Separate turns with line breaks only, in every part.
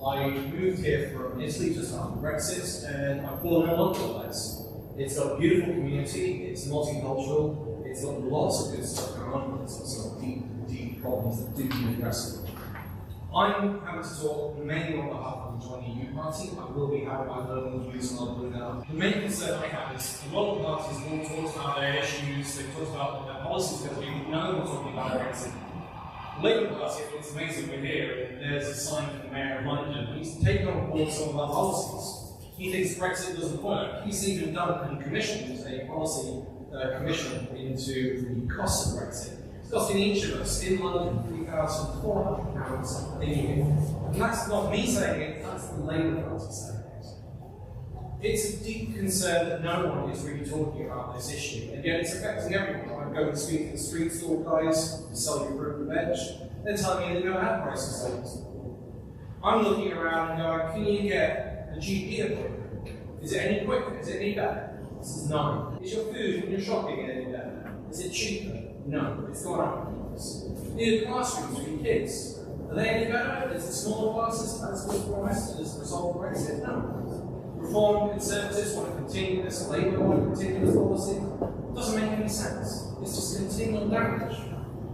I moved here from Italy just after Brexit, and I've fallen in love with the place. It's got a beautiful community, it's multicultural, it's got lots of good stuff going on, but it's got some deep, deep problems that do keep addressing. I'm having to talk mainly on behalf of the Joining EU Party. I will be having my own views and I'll bring that up. The main concern I have is a lot of parties have all talked about their issues, they've talked about what their policies are going to be, none of them are talking about Brexit. The Labour Party, it's amazing we're here, and there's a sign from the Mayor of London. He's taken on board some of our policies. He thinks Brexit doesn't work. He's even done and commissioned a policy commission into the cost of Brexit. It's costing each of us in London £3,400 a year. And that's not me saying it, that's the Labour Party saying it. It's a deep concern that no one is really talking about this issue, and yet it's affecting everyone. I go and speak to the street stall guys who sell you fruit and veg. They're telling me they don't have prices like this. I'm looking around and going, can you get a GP appointment? Is it any quicker? Is it any better? This is no. Is your food when you're shopping any better? Is it cheaper? No. It's gone up. Is classrooms for your kids? Are they any better? Is it smaller classes as was promised as a result of Brexit? No. Reform Conservatives want to continue this, Labour want to continue this policy. It doesn't make any sense. It's just continual damage.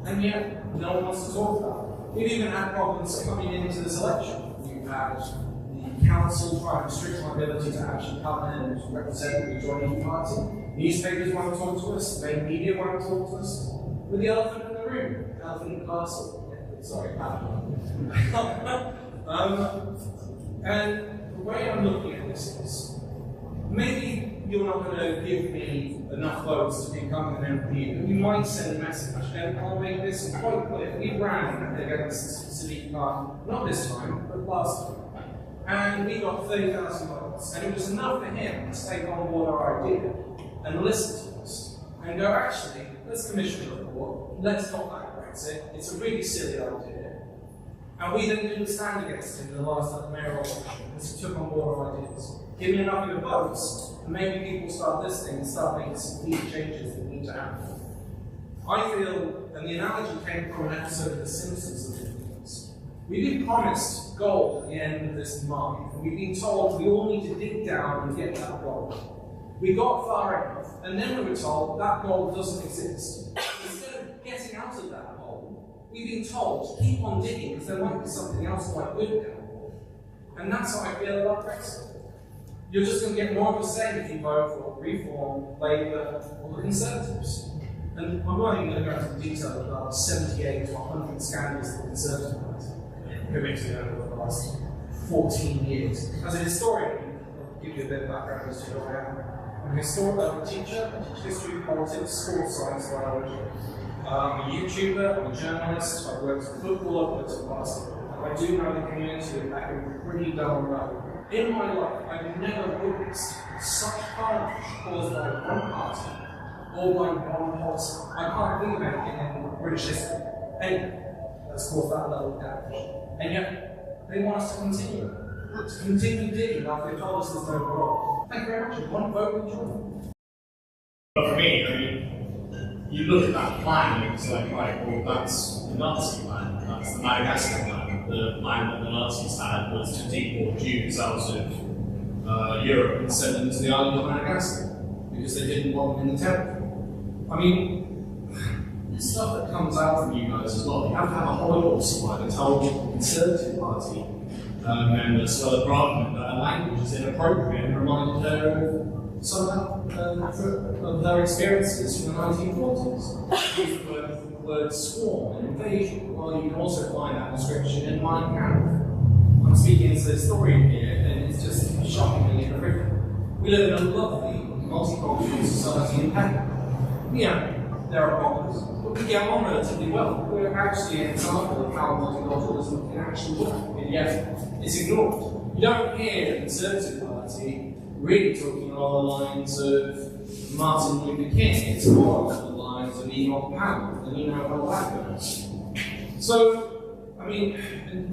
And yet, no one wants to talk about it. We've even had problems coming into this election. We've had the council try to restrict my ability to actually come in and represent the Joining Party. Newspapers want to talk to us, main media want to talk to us. We're the elephant in the room, elephant in the castle. Sorry, and the way I'm looking at this is, maybe you're not going to give me enough votes to become an MP, but you might send a message, and I'll make this quite clear. We ran against Sadiq Khan, not this time, but last time, and we got 30,000 votes, and it was enough for him to take on board our idea and listen to us, and go, actually, let's commission a report, let's not back Brexit, it's a really silly idea. And we then didn't stand against him in the last mayoral election, because he took on board our ideas. Give me enough of your votes, and maybe people start listening and start making some deep changes that need to happen. I feel, and the analogy came from an episode of The Simpsons that we've been promised gold at the end of this mine, and we've been told we all need to dig down and get that gold. We got far enough, and then we were told that gold doesn't exist. Instead of getting out of that hole, we've been told keep on digging because there might be something else quite good down there. And that's how I feel about Brexit. You're just going to get more of the same if you vote for Reform, Labour, or the Conservatives. And I'm not even going to go into detail about 78 to 100 scandals that the Conservative Party committed over the last 14 years. As a historian, I'll give you a bit of background as to who I am. I'm a historian, I'm a teacher, I teach history, politics, sports science, biology. I'm a YouTuber, I'm a journalist, I've worked in football, I've worked in basketball. And I do know the community and that can be pretty darn well. In my life, I've never witnessed such carnage caused by one party or by one policy. I can't think of anything in British history, anything that's caused that level of damage. And yet, they want us to continue digging after they told us there's no wrong. Thank you very much. One vote would join.
But for me, I mean, you look at that plan and it's like, right, well, that's the Nazi plan, that's the Madagascar plan. The plan that the Nazis had was to deport Jews out of Europe and send them to the island of Madagascar because they didn't want them in the territory. I mean, the stuff that comes out from you guys as well, you have to have a Holocaust why they tell the Conservative Party members for the Parliament that a language is inappropriate and reminded her of some of their experiences from the 1940s. Use the word swarm and invasion. Well, you can also find that description in Mein Kampf. I'm speaking as a historian here, and it's just shockingly horrific. We live in a lovely, multicultural society in Canada. Yeah, there are problems, but we get on relatively well. We're actually an example of how multiculturalism can actually work, and yet it's ignored. You don't hear the Conservative Party really talking along the lines of Martin Luther King. It's more along the lines of Enoch Powell, and you know how that goes. So, I mean,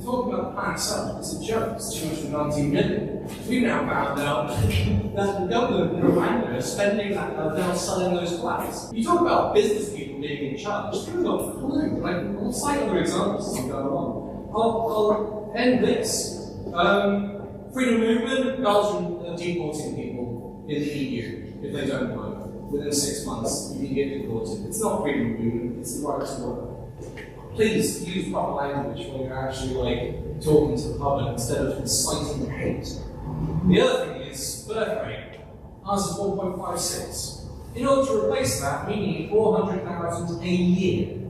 talking about the plan itself, it's a joke. It's 219 million. We've now found out that the government in Rwanda is spending that now selling those flats. You talk about business people being in charge, they've got a clue. Like, we'll cite other examples as we go along. I'll end this
Freedom of movement, Belgium are deporting people in the EU if they don't work. Within 6 months, you can get deported. It's not freedom of movement, it's the right to work. Please use proper language when you're actually like talking to the public instead of inciting hate. The other thing is birth rate. Ours is 1.56. In order to replace that, we need 400,000 a year.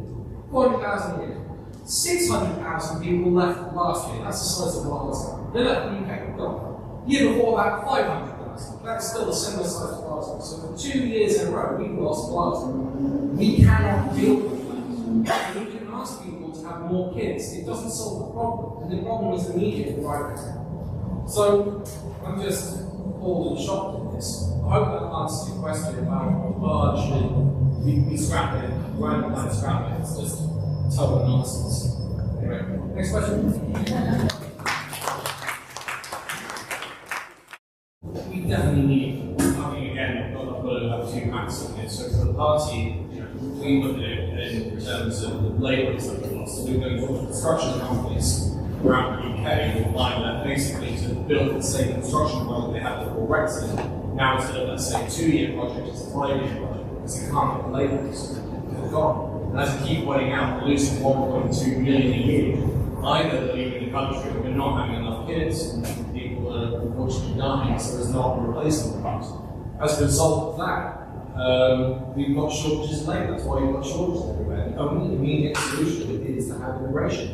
400,000 a year. 600,000 people left last year. That's the size of Glasgow. They left the UK, gone. Year before that, 500,000. That's still a similar size to Glasgow. So for 2 years in a row, we've lost Glasgow. We cannot deal with that. We can ask people to have more kids. It doesn't solve the problem. And the problem is immediate right now. So I'm just appalled and shocked at this. I hope that answers your question about largely we scrap it, randomly scrap it. It's just total nonsense. Anyway, next question. We definitely need, I mean, again, I've got to have 2 hats on this. So for the party, we look at it in terms of the labour that we've lost. So we're going to construction companies around the UK will find that basically to build the same construction world they had before Brexit. Now instead of, let's say, a 2-year project, it's a 5-year project because they can't get the labourers. They're gone. And as we keep running out, we're losing 1.2 million a year. Either they're leaving the country or we're not having enough kids, and people are unfortunately dying, so there's not a replacement cost. As a result of that, we've got shortages of labour. That's why we've got shortages everywhere. The only immediate solution is to have immigration.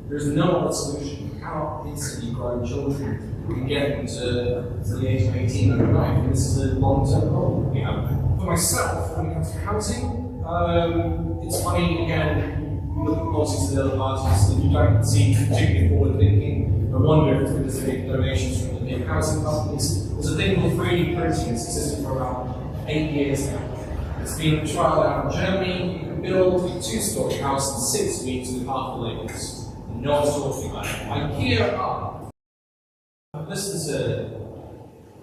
There's no other solution. You cannot instantly grow children and get them to the age of 18 overnight. And this is a long-term problem we have. For myself, when it comes to housing, it's funny, again, you look at policies of the other parties that you don't see particularly forward thinking. I wonder if it's because of big donations from the big housing companies. There's a thing called 3D printing that's existed for about 8 years now. It's been trialled out in Germany. You can build a 2-story house in 6 weeks with half the labourers. No one's talking about it. IKEA are. I've listened to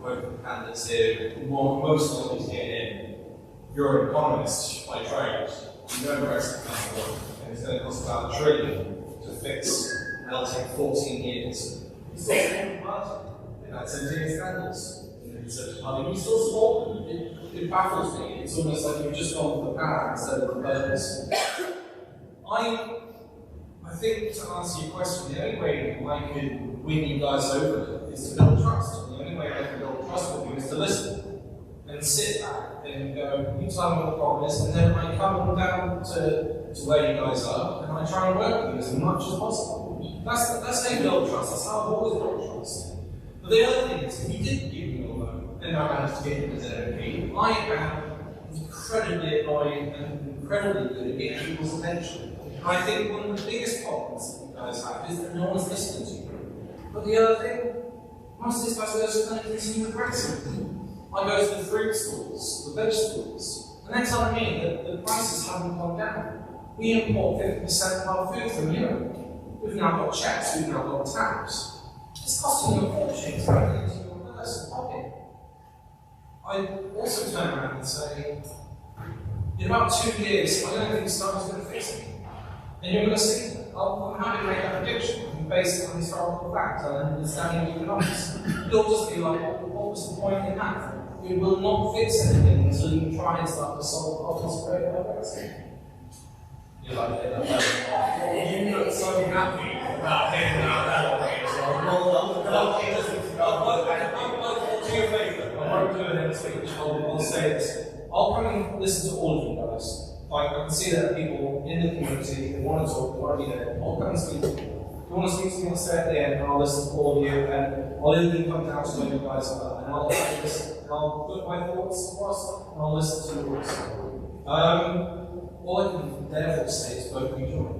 both candidates here. Most of them is getting in. You're an economist by trade. You know Brexit can't work, and it's going to cost about $1 trillion to fix, and it'll take 14 years. It's still the same party. They've had 17 scandals in the Conservative Party. You still support them. It baffles me. It's almost like you've just gone for the power instead of the purpose. I think to answer your question, the only way I could win you guys over is to build trust. The only way I can build trust with you is to listen and sit back and go, you tell me what the problem is, and then I come down to where you guys are and I try and work with you as much as possible. That's how you build trust. That's how I've always built trust. But the other thing is, if you didn't give me your vote and I managed to get you as an MP, I am incredibly annoying and incredibly good at getting people's attention. I think one of the biggest problems that you guys have is that no one's listening to you. But the other thing, most of these guys are going to continue with Brexit. I go to the fruit stores, the veg stores, and they're telling me that the prices haven't gone down. We import 50% of our food from Europe. We've now got checks, we've now got tariffs. It's costing you a fortune to go into your person's pocket. I also turn around and say, in about 2 years, I don't think Starmer's going to fix it. And you're going to see that. I'm happy to make that prediction based on historical fact and understanding of economics. You'll just be like, what was the point in that? It will not fix anything until you try and start to solve problems created by Brexit. You like it?
You look so happy about hearing that way.
I'll do you a favour. I won't do it in a speech. I'll say this. I'll come and listen to all of you guys. I can see that people in the community, they want to talk, they want to be there. I'll come and speak to you. If you want to speak to me, I'll stay at the end and I'll listen to all of you, and I'll even come down to where you guys are, and I'll listen, and I'll put my thoughts across, and I'll listen to yours. All I can therefore say is both of you join.